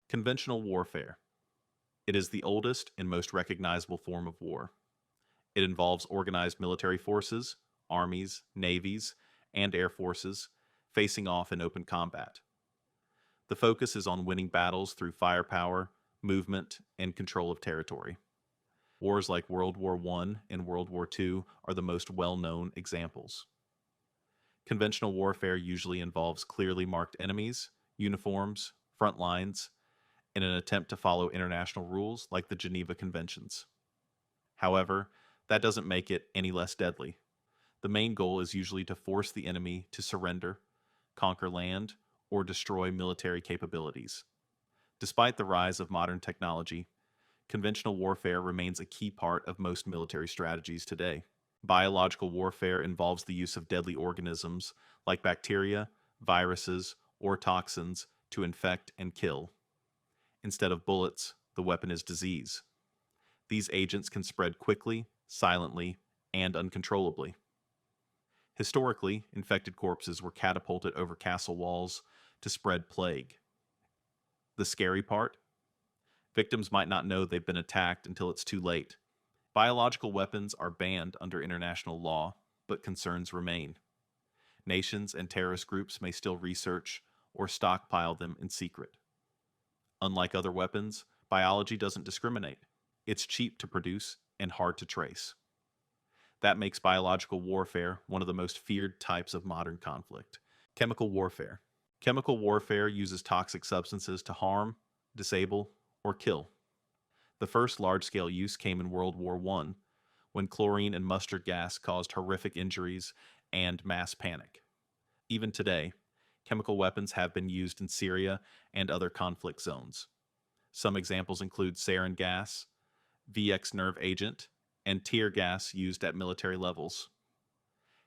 Conventional warfare. It is the oldest and most recognizable form of war. It involves organized military forces, armies, navies, and air forces facing off in open combat. The focus is on winning battles through firepower, movement, and control of territory. Wars like World War I and World War II are the most well-known examples. Conventional warfare usually involves clearly marked enemies, uniforms, front lines, in an attempt to follow international rules like the Geneva Conventions. However, that doesn't make it any less deadly. The main goal is usually to force the enemy to surrender, conquer land, or destroy military capabilities. Despite the rise of modern technology, conventional warfare remains a key part of most military strategies today. Biological warfare involves the use of deadly organisms like bacteria, viruses, or toxins to infect and kill. Instead of bullets, the weapon is disease. These agents can spread quickly, silently, and uncontrollably. Historically, infected corpses were catapulted over castle walls to spread plague. The scary part? Victims might not know they've been attacked until it's too late. Biological weapons are banned under international law, but concerns remain. Nations and terrorist groups may still research or stockpile them in secret. Unlike other weapons, biology doesn't discriminate. It's cheap to produce and hard to trace. That makes biological warfare one of the most feared types of modern conflict. Chemical warfare. Chemical warfare uses toxic substances to harm, disable, or kill. The first large-scale use came in World War I, when chlorine and mustard gas caused horrific injuries and mass panic. Even today, chemical weapons have been used in Syria and other conflict zones. Some examples include sarin gas, VX nerve agent, and tear gas used at military levels.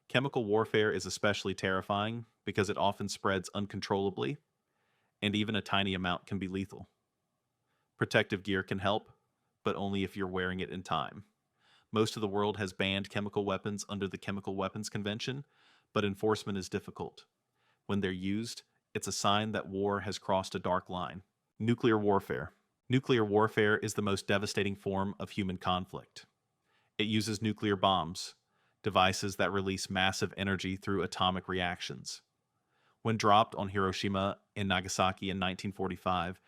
Chemical warfare is especially terrifying because it often spreads uncontrollably, and even a tiny amount can be lethal. Protective gear can help, but only if you're wearing it in time. Most of the world has banned chemical weapons under the Chemical Weapons Convention, but enforcement is difficult. When they're used, it's a sign that war has crossed a dark line. Nuclear warfare. Nuclear warfare is the most devastating form of human conflict. It uses nuclear bombs, devices that release massive energy through atomic reactions. When dropped on Hiroshima and Nagasaki in 1945,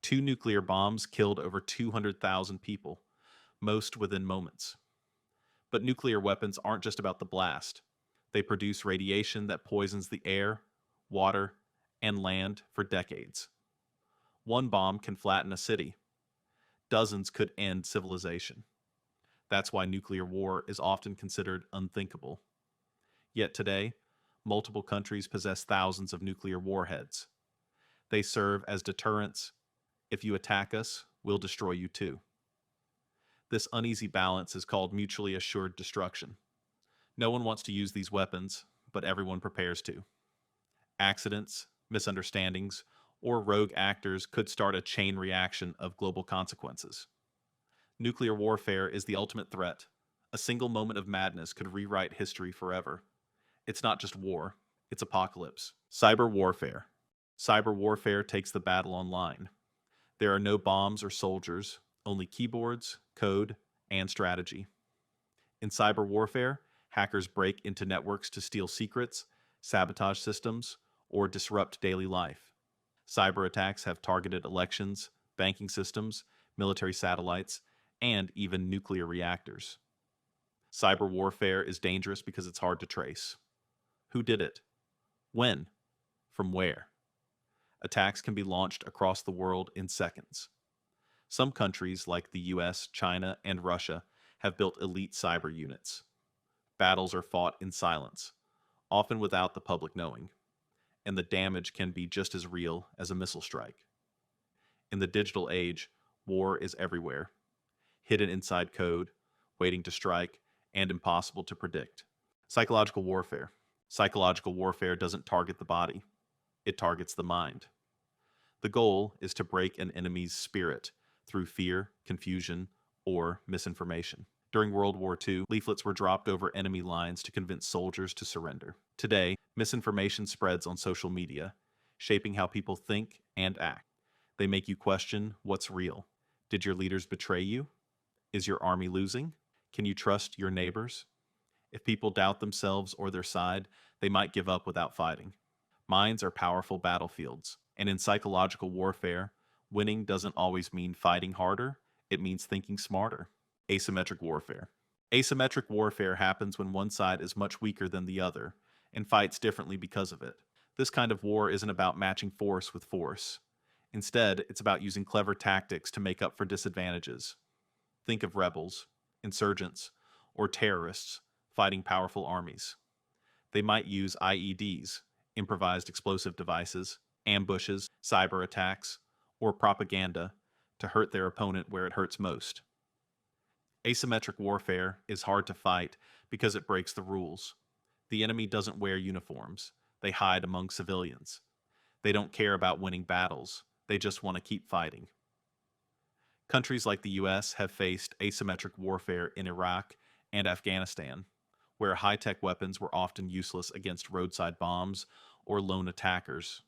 2 nuclear bombs killed over 200,000 people, most within moments. But nuclear weapons aren't just about the blast. They produce radiation that poisons the air, water, and land for decades. One bomb can flatten a city. Dozens could end civilization. That's why nuclear war is often considered unthinkable. Yet today, multiple countries possess thousands of nuclear warheads. They serve as deterrents. If you attack us, we'll destroy you too. This uneasy balance is called mutually assured destruction. No one wants to use these weapons, but everyone prepares to. Accidents, misunderstandings, or rogue actors could start a chain reaction of global consequences. Nuclear warfare is the ultimate threat. A single moment of madness could rewrite history forever. It's not just war, it's apocalypse. Cyber warfare. Cyber warfare takes the battle online. There are no bombs or soldiers, only keyboards, code, and strategy. In cyber warfare, hackers break into networks to steal secrets, sabotage systems, or disrupt daily life. Cyber attacks have targeted elections, banking systems, military satellites, and even nuclear reactors. Cyber warfare is dangerous because it's hard to trace. Who did it? When? From where? Attacks can be launched across the world in seconds. Some countries, like the US, China, and Russia, have built elite cyber units. Battles are fought in silence, often without the public knowing, and the damage can be just as real as a missile strike. In the digital age, war is everywhere, hidden inside code, waiting to strike, and impossible to predict. Psychological warfare. Psychological warfare doesn't target the body, it targets the mind. The goal is to break an enemy's spirit through fear, confusion, or misinformation. During World War II, leaflets were dropped over enemy lines to convince soldiers to surrender. Today, misinformation spreads on social media, shaping how people think and act. They make you question what's real. Did your leaders betray you? Is your army losing? Can you trust your neighbors? If people doubt themselves or their side, they might give up without fighting. Minds are powerful battlefields, and in psychological warfare, winning doesn't always mean fighting harder, it means thinking smarter. Asymmetric warfare. Asymmetric warfare happens when one side is much weaker than the other and fights differently because of it. This kind of war isn't about matching force with force. Instead, it's about using clever tactics to make up for disadvantages. Think of rebels, insurgents, or terrorists fighting powerful armies. They might use IEDs, improvised explosive devices, ambushes, cyber attacks, or propaganda to hurt their opponent where it hurts most. Asymmetric warfare is hard to fight because it breaks the rules. The enemy doesn't wear uniforms, they hide among civilians. They don't care about winning battles, they just want to keep fighting. Countries like the US have faced asymmetric warfare in Iraq and Afghanistan, where high-tech weapons were often useless against roadside bombs or lone attackers.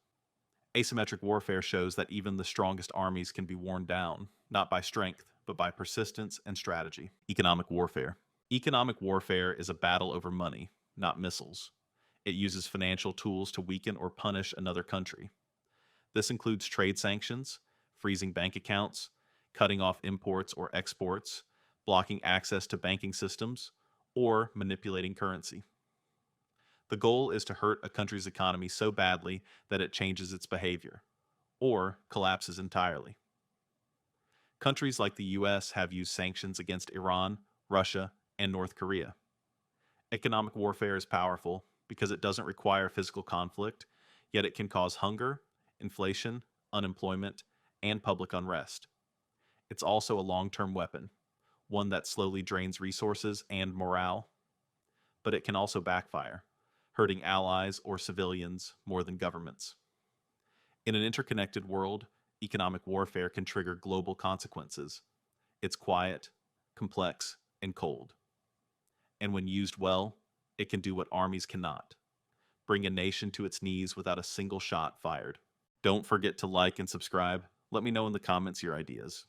Asymmetric warfare shows that even the strongest armies can be worn down, not by strength, but by persistence and strategy. Economic warfare. Economic warfare is a battle over money, not missiles. It uses financial tools to weaken or punish another country. This includes trade sanctions, freezing bank accounts, cutting off imports or exports, blocking access to banking systems, or manipulating currency. The goal is to hurt a country's economy so badly that it changes its behavior, or collapses entirely. Countries like the US have used sanctions against Iran, Russia, and North Korea. Economic warfare is powerful because it doesn't require physical conflict, yet it can cause hunger, inflation, unemployment, and public unrest. It's also a long-term weapon, one that slowly drains resources and morale. But it can also backfire, hurting allies or civilians more than governments. In an interconnected world, economic warfare can trigger global consequences. It's quiet, complex, and cold. And when used well, it can do what armies cannot: bring a nation to its knees without a single shot fired. Don't forget to like and subscribe. Let me know in the comments your ideas.